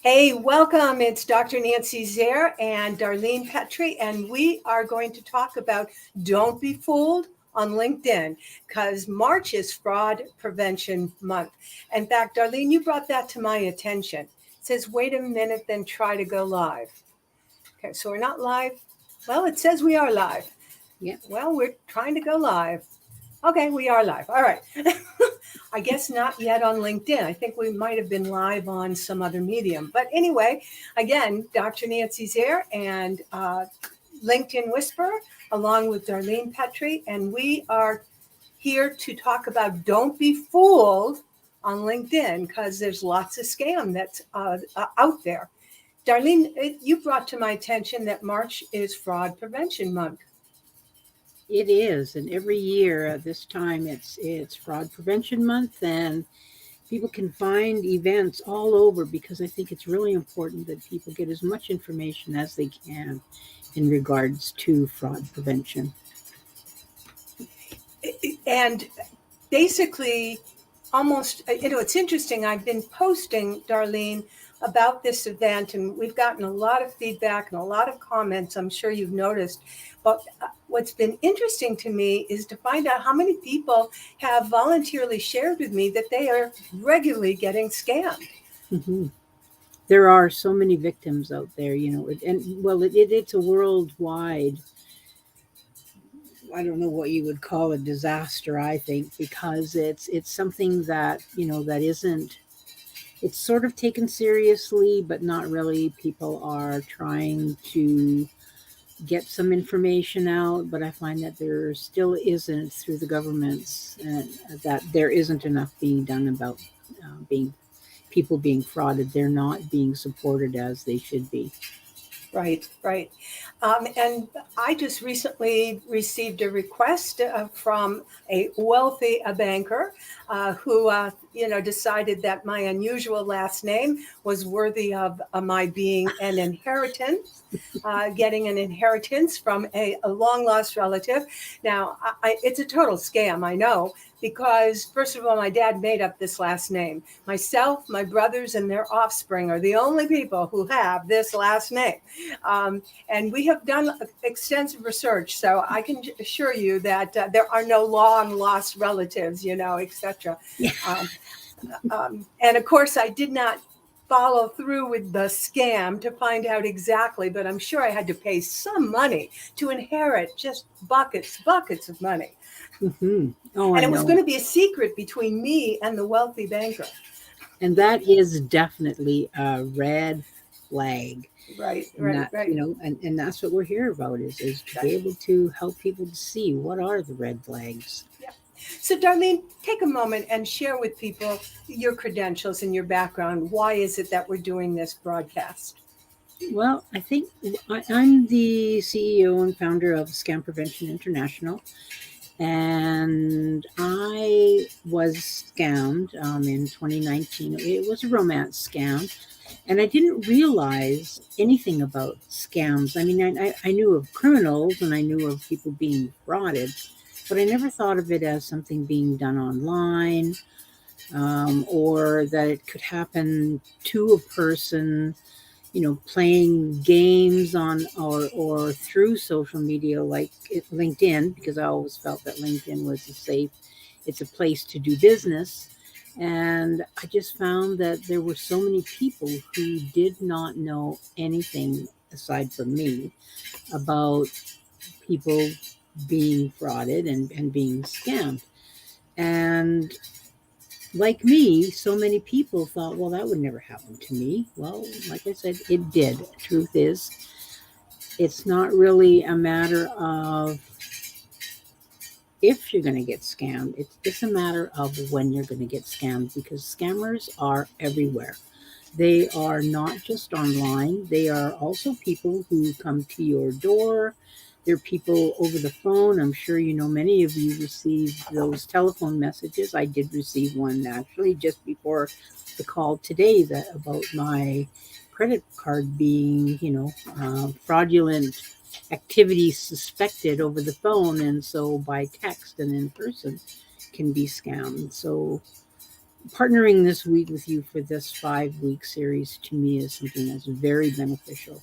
Hey, welcome. It's Dr. Nancy Zare and Darlene Petrie, and we are going to talk about Don't Be Fooled on LinkedIn because March is Fraud Prevention Month. In fact, Darlene, you brought that to my attention. It says, wait a minute, then try to go live. Okay, so we're not live. Well, it says we are live. Yeah. Well, we're trying to go live. Okay, we are live. All right. I guess not yet on LinkedIn. I think we might have been live on some other medium. But anyway, again, Dr. Nancy's here and LinkedIn Whisperer, along with Darlene Petrie. And we are here to talk about don't be fooled on LinkedIn because there's lots of scam that's out there. Darlene, you brought to my attention that March is Fraud Prevention Month. It is, and every year at this time it's Fraud Prevention Month, and people can find events all over because I think it's really important that people get as much information as they can in regards to fraud prevention. And basically, almost, it's interesting. I've been posting, Darlene, about this event, and we've gotten a lot of feedback and a lot of comments. I'm sure you've noticed. But what's been interesting to me is to find out how many people have voluntarily shared with me that they are regularly getting scammed. Mm-hmm. There are so many victims out there, it's a worldwide, I don't know what you would call a disaster, I think, because it's something that, that isn't, it's sort of taken seriously, but not really. People are trying to get some information out, but I find that there still isn't through the governments, that there isn't enough being done about people being frauded. They're not being supported as they should be. Right. And I just recently received a request from a wealthy banker who, decided that my unusual last name was worthy of my being an inheritance, getting an inheritance from a long lost relative. Now, it's a total scam, I know, because first of all, my dad made up this last name. Myself, my brothers, and their offspring are the only people who have this last name. And we have done extensive research, so I can assure you that there are no long lost relatives, etc. And of course, I did not follow through with the scam to find out exactly, but I'm sure I had to pay some money to inherit just buckets of money. Mm-hmm. Oh, and it was going to be a secret between me and the wealthy banker. And that is definitely a red flag. Right. And that's what we're here about is to be able to help people to see what are the red flags. Yeah. So, Darlene, take a moment and share with people your credentials and your background. Why is it that we're doing this broadcast? Well, I think I'm the CEO and founder of Scam Prevention International. And I was scammed in 2019. It was a romance scam. And I didn't realize anything about scams. I mean, I knew of criminals and I knew of people being frauded, but I never thought of it as something being done online, or that it could happen to a person, playing games on or through social media like LinkedIn, because I always felt that LinkedIn was it's a place to do business. And I just found that there were so many people who did not know anything aside from me about people being frauded and being scammed. And like me, so many people thought, well, that would never happen to me. Well, like I said, it did. Truth is, it's not really a matter of if you're going to get scammed. It's a matter of when you're going to get scammed, because scammers are everywhere. They are not just online. They are also people who come to your door. They're people over the phone. I'm sure many of you received those telephone messages. I did receive one actually just before the call today about my credit card being, fraudulent activity suspected over the phone, and so by text and in person can be scammed. So partnering this week with you for this 5-week series to me is something that's very beneficial.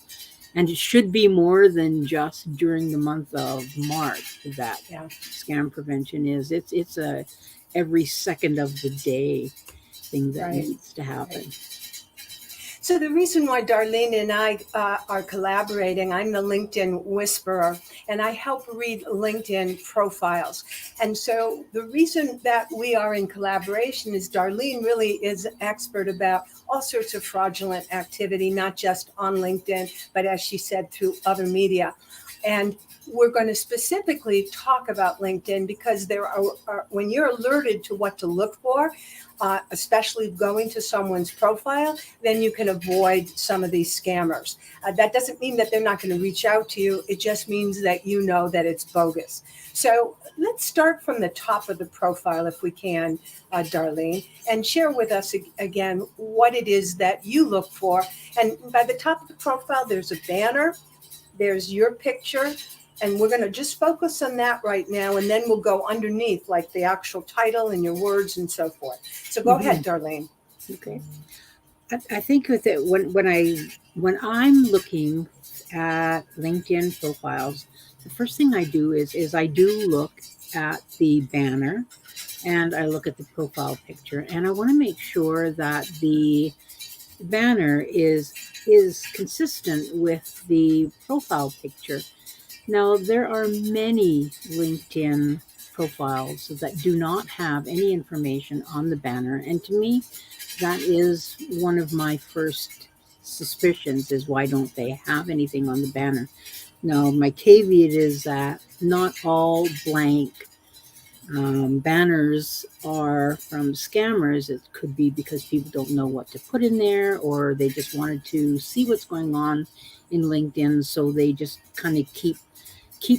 And it should be more than just during the month of March that Yeah. scam prevention is. It's a every second of the day thing that Right. needs to happen. Right. So the reason why Darlene and I are collaborating, I'm the LinkedIn whisperer, and I help read LinkedIn profiles. And so the reason that we are in collaboration is Darlene really is an expert about all sorts of fraudulent activity, not just on LinkedIn, but as she said, through other media. And we're going to specifically talk about LinkedIn because there are when you're alerted to what to look for, especially going to someone's profile, then you can avoid some of these scammers. That doesn't mean that they're not going to reach out to you. It just means that you know that it's bogus. So let's start from the top of the profile, if we can, Darlene, and share with us again what it is that you look for. And by the top of the profile, there's a banner, there's your picture, and we're going to just focus on that right now, and then we'll go underneath, like the actual title and your words and so forth. So go ahead, Darlene. Okay. I think with it when I'm looking at LinkedIn profiles, the first thing I do is I do look at the banner and I look at the profile picture, and I want to make sure that the banner is consistent with the profile picture. Now, there are many LinkedIn profiles that do not have any information on the banner. And to me, that is one of my first suspicions is why don't they have anything on the banner? Now, my caveat is that not all blank banners are from scammers. It could be because people don't know what to put in there, or they just wanted to see what's going on in LinkedIn, so they just kind of keep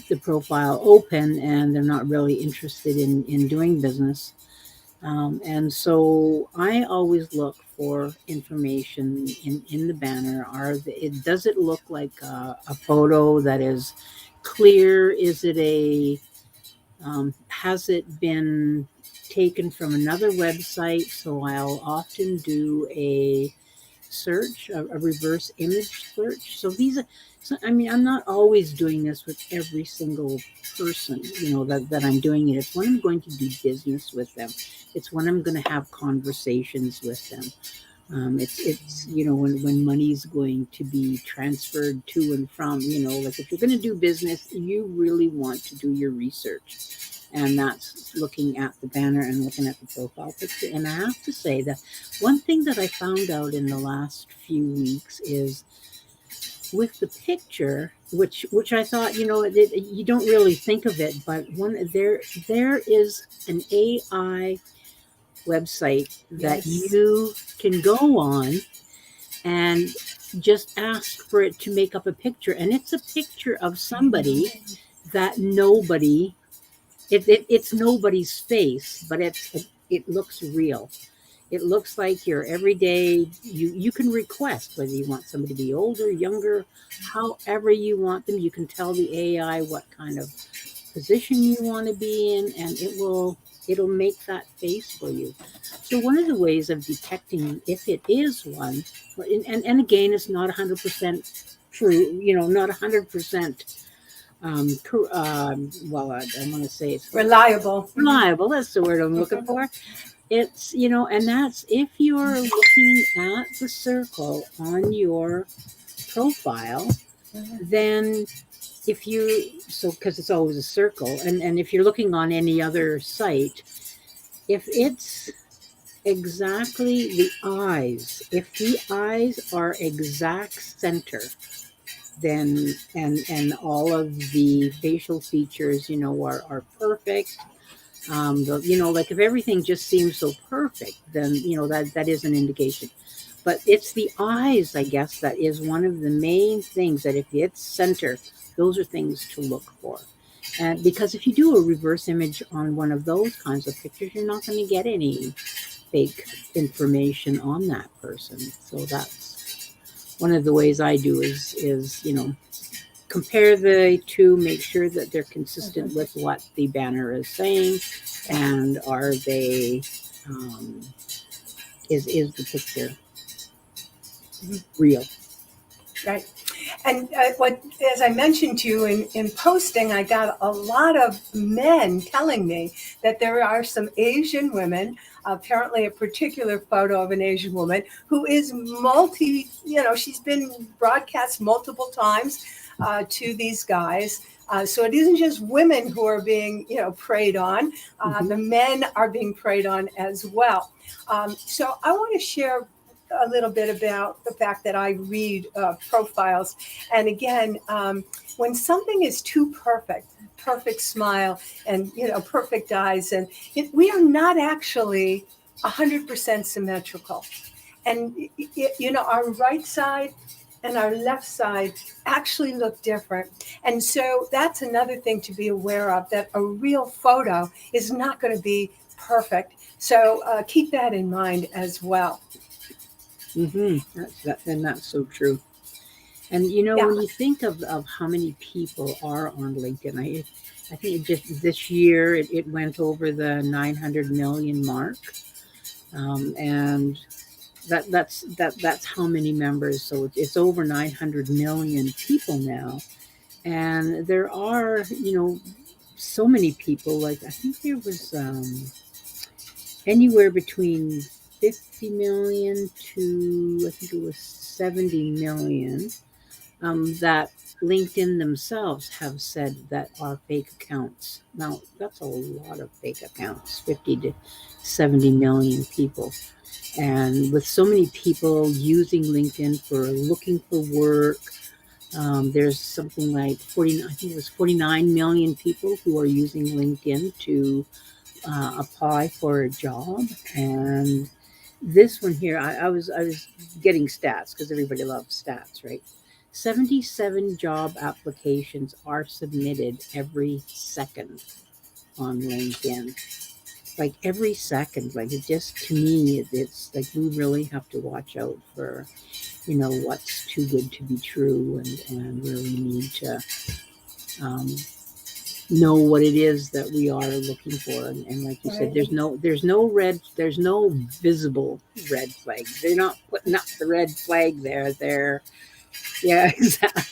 the profile open and they're not really interested in doing business. And so I always look for information in the banner. Does it look like a photo that is clear? Is it has it been taken from another website? So I'll often do a search, a reverse image search. So I'm not always doing this with every single person, that I'm doing it. It's when I'm going to do business with them. It's when I'm going to have conversations with them. It's when money's going to be transferred to and from, like if you're going to do business, you really want to do your research. And that's looking at the banner and looking at the profile picture. And I have to say that one thing that I found out in the last few weeks is with the picture, which I thought, you don't really think of it, but there is an AI website that you can go on and just ask for it to make up a picture. And it's a picture of somebody that it's nobody's face, but it looks real. It looks like your everyday. You can request whether you want somebody to be older, younger, however you want them. You can tell the AI what kind of position you want to be in, and it'll make that face for you. So one of the ways of detecting if it is one, and again, it's not 100% true. Not 100%. Well, I want to say it's Reliable. That's the word I'm looking for. It's, and that's if you're looking at the circle on your profile, then because it's always a circle, and if you're looking on any other site, if it's exactly the eyes, if the eyes are exact center, then and all of the facial features are perfect, like if everything just seems so perfect, then that is an indication. But it's the eyes, I guess, that is one of the main things, that if it's center, those are things to look for. And because if you do a reverse image on one of those kinds of pictures, you're not going to get any fake information on that person. So that's one of the ways I do is compare the two, make sure that they're consistent with what the banner is saying, and are they is the picture Mhm. real? Right. And what, as I mentioned to you in posting, I got a lot of men telling me that there are some Asian women, apparently a particular photo of an Asian woman who is she's been broadcast multiple times to these guys. So it isn't just women who are being, preyed on. Hmm. The men are being preyed on as well. So I want to share a little bit about the fact that I read profiles. And again, when something is too perfect, perfect smile and, perfect eyes, and we are not actually 100% symmetrical. And, our right side and our left side actually look different. And so that's another thing to be aware of, that a real photo is not going to be perfect. So keep that in mind as well. And that's so true. And Yeah. when you think of how many people are on LinkedIn, I think it just this year it went over the 900 million mark, and that's how many members. So it's over 900 million people now, and there are so many people. Like I think there was anywhere between 50 million to I think it was 70 million that LinkedIn themselves have said that are fake accounts. Now, that's a lot of fake accounts, 50 to 70 million people. And with so many people using LinkedIn for looking for work, there's something like 40, I think it was 49 million people who are using LinkedIn to apply for a job. And this one here, I was getting stats because everybody loves stats, right? 77 job applications are submitted every second on LinkedIn. Like every second, like it just to me, it's like we really have to watch out for what's too good to be true, and really need to um, know what it is that we are looking for. And like you said, Right. there's no visible red flags. They're not putting up the red flag there. They're yeah, exactly.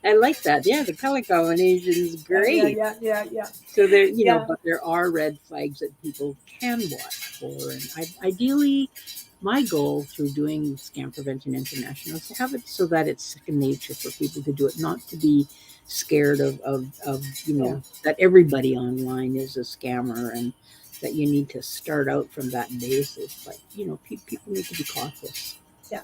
I like that. Yeah, the color combination is Yeah, great. yeah, yeah, yeah, So there, yeah. but there are red flags that people can watch for. And ideally, my goal through doing Scam Prevention International is to have it so that it's second nature for people to do it, not to be scared of Yeah. that everybody online is a scammer, and that you need to start out from that basis. But, people need to be cautious. Yeah.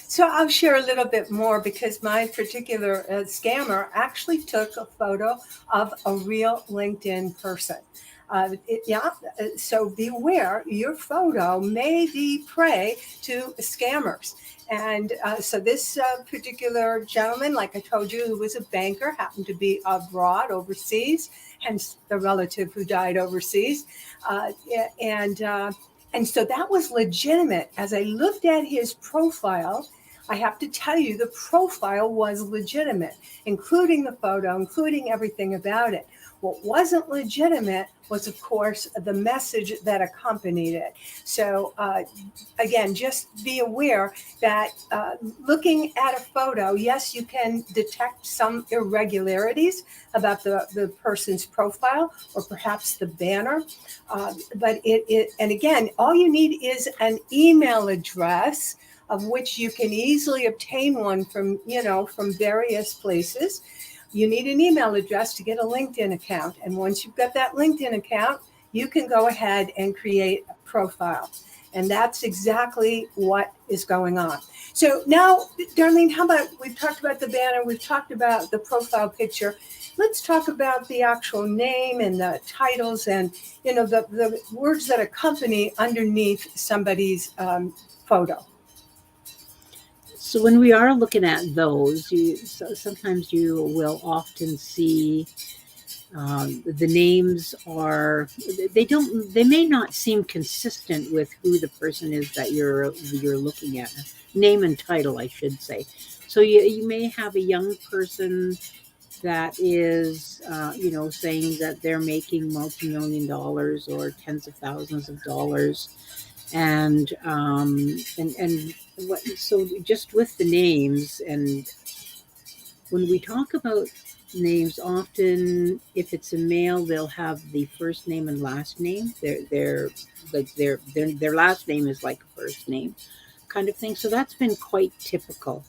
So I'll share a little bit more because my particular scammer actually took a photo of a real LinkedIn person. So beware, your photo may be prey to scammers. And so this particular gentleman, like I told you, who was a banker, happened to be abroad, overseas, hence the relative who died overseas. Uh, and and so that was legitimate. As I looked at his profile, I have to tell you, the profile was legitimate, including the photo, including everything about it. What wasn't legitimate was, of course, the message that accompanied it. So, again, just be aware that looking at a photo, yes, you can detect some irregularities about the person's profile or perhaps the banner. But and again, all you need is an email address of which you can easily obtain one from, from various places. You need an email address to get a LinkedIn account. And once you've got that LinkedIn account, you can go ahead and create a profile. And that's exactly what is going on. So now, Darlene, how about we've talked about the banner, we've talked about the profile picture. Let's talk about the actual name and the titles and the words that accompany underneath somebody's photo. So when we are looking at those, sometimes you will often see the names are they may not seem consistent with who the person is that you're looking at. Name and title, I should say. So you may have a young person that is saying that they're making multi-million dollars or tens of thousands of dollars, And what, so just with the names, and when we talk about names, often if it's a male, they'll have the first name and last name. Their last name is like a first name kind of thing. So that's been quite typical.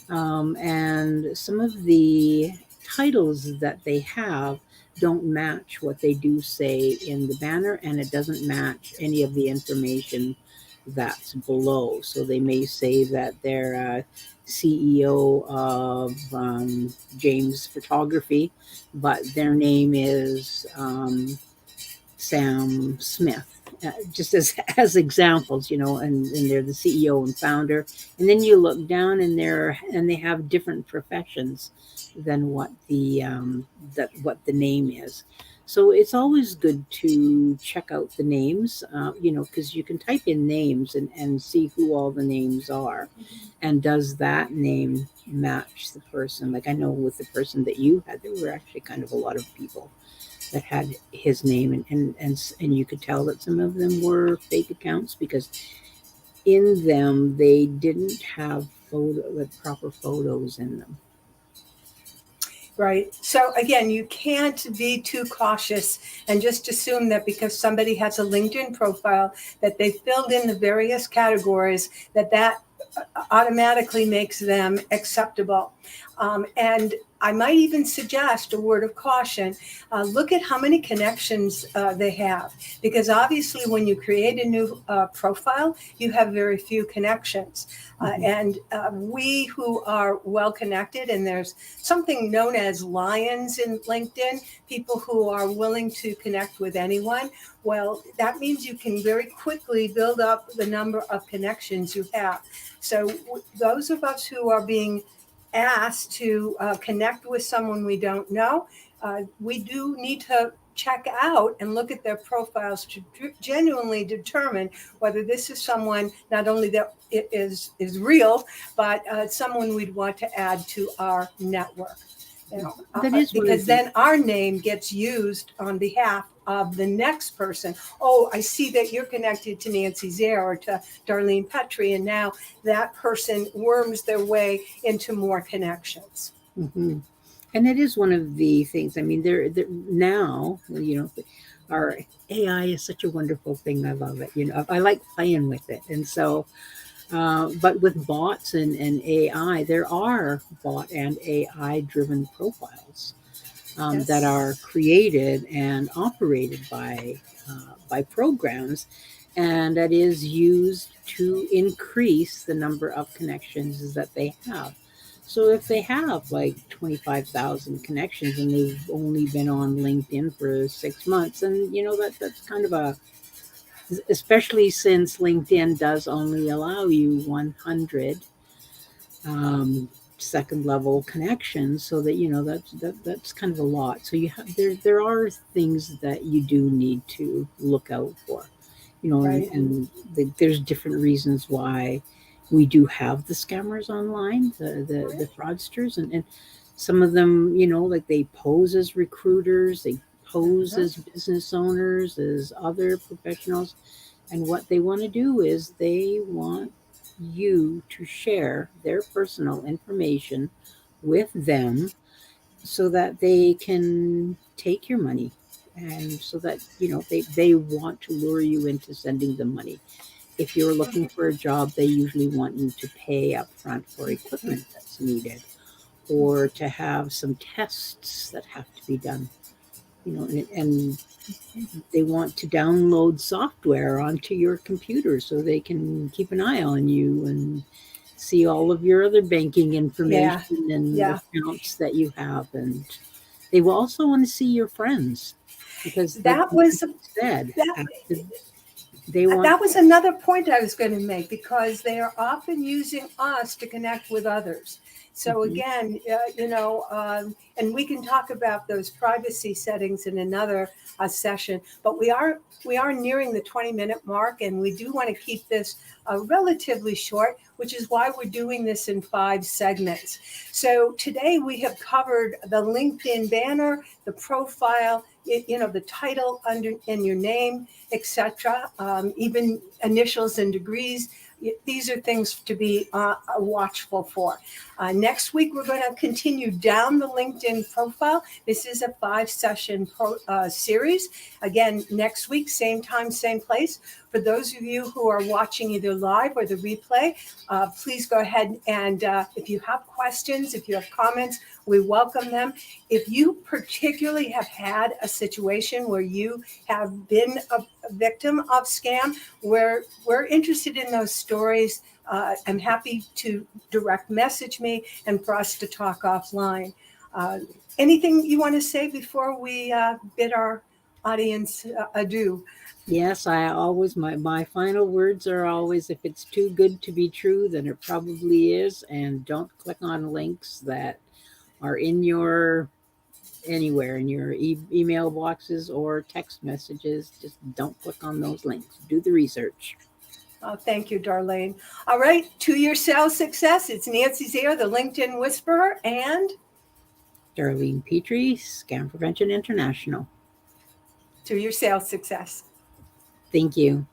And some of the titles that they have don't match what they do say in the banner, and it doesn't match any of the information that's below. So they may say that they're CEO of James Photography, but their name is Sam Smith, just as examples, and they're the CEO and founder. And then you look down, and they have different professions than what the name is. So it's always good to check out the names, because you can type in names and see who all the names are, and does that name match the person? Like I know with the person that you had, there were actually kind of a lot of people that had his name, and you could tell that some of them were fake accounts because in them they didn't have proper photos in them. Right. So again, you can't be too cautious and just assume that because somebody has a LinkedIn profile that they filled in the various categories that automatically makes them acceptable. And I might even suggest a word of caution. Look at how many connections they have, because obviously when you create a new profile, you have very few connections. And we who are well connected, and there's something known as lions in LinkedIn, people who are willing to connect with anyone. Well, that means you can very quickly build up the number of connections you have. So those of us who are being asked to connect with someone we don't know, we do need to check out and look at their profiles to genuinely determine whether this is someone not only that it is real, but someone we'd want to add to our network. Because then our name gets used on behalf of the next person. Oh, I see that you're connected to Nancy Zare or to Darlene Petrie, and now that person worms their way into more connections. Mm-hmm. And it is one of the things. I mean, they're now, our AI is such a wonderful thing. I love it. I like playing with it, and so. But with bots and AI, there are bot and AI driven profiles Yes. that are created and operated by programs, and that is used to increase the number of connections that they have. So if they have like 25,000 connections and they've only been on LinkedIn for 6 months, and that's kind of especially since LinkedIn does only allow you 100 second level connections, so that that's kind of a lot. So there are things that you do need to look out for, Right. and there's different reasons why we do have the scammers online, the fraudsters, and some of them, like they pose as recruiters, they pose as business owners, as other professionals. And what they want to do is they want you to share their personal information with them so that they can take your money. And so that, they want to lure you into sending them money. If you're looking for a job, they usually want you to pay up front for equipment that's needed, or to have some tests that have to be done. And they want to download software onto your computer so they can keep an eye on you and see all of your other banking information and accounts that you have. And they will also want to see your friends, because that was another point I was going to make, because they are often using us to connect with others. So again, and we can talk about those privacy settings in another session, but we are nearing the 20-minute mark, and we do want to keep this relatively short, which is why we're doing this in 5 segments. So today we have covered the LinkedIn banner, the profile, the title under in your name, etc. Even initials and degrees. These are things to be watchful for. Next week, we're going to continue down the LinkedIn profile. This is a 5-session series. Again, next week, same time, same place. For those of you who are watching either live or the replay, please go ahead and if you have questions, if you have comments, we welcome them. If you particularly have had a situation where you have been a victim of scam, we're interested in those stories. I'm happy to direct message me and for us to talk offline. Anything you want to say before we bid our audience adieu? Yes, I always, my final words are always, if it's too good to be true, then it probably is. And don't click on links that are in your, anywhere in your email boxes or text messages. Just don't click on those links. Do the research. Thank you, Darlene. All right, to your sales success. It's Nancy Zaire, the LinkedIn Whisperer, and Darlene Petrie, Scam Prevention International. to your sales success. Thank you.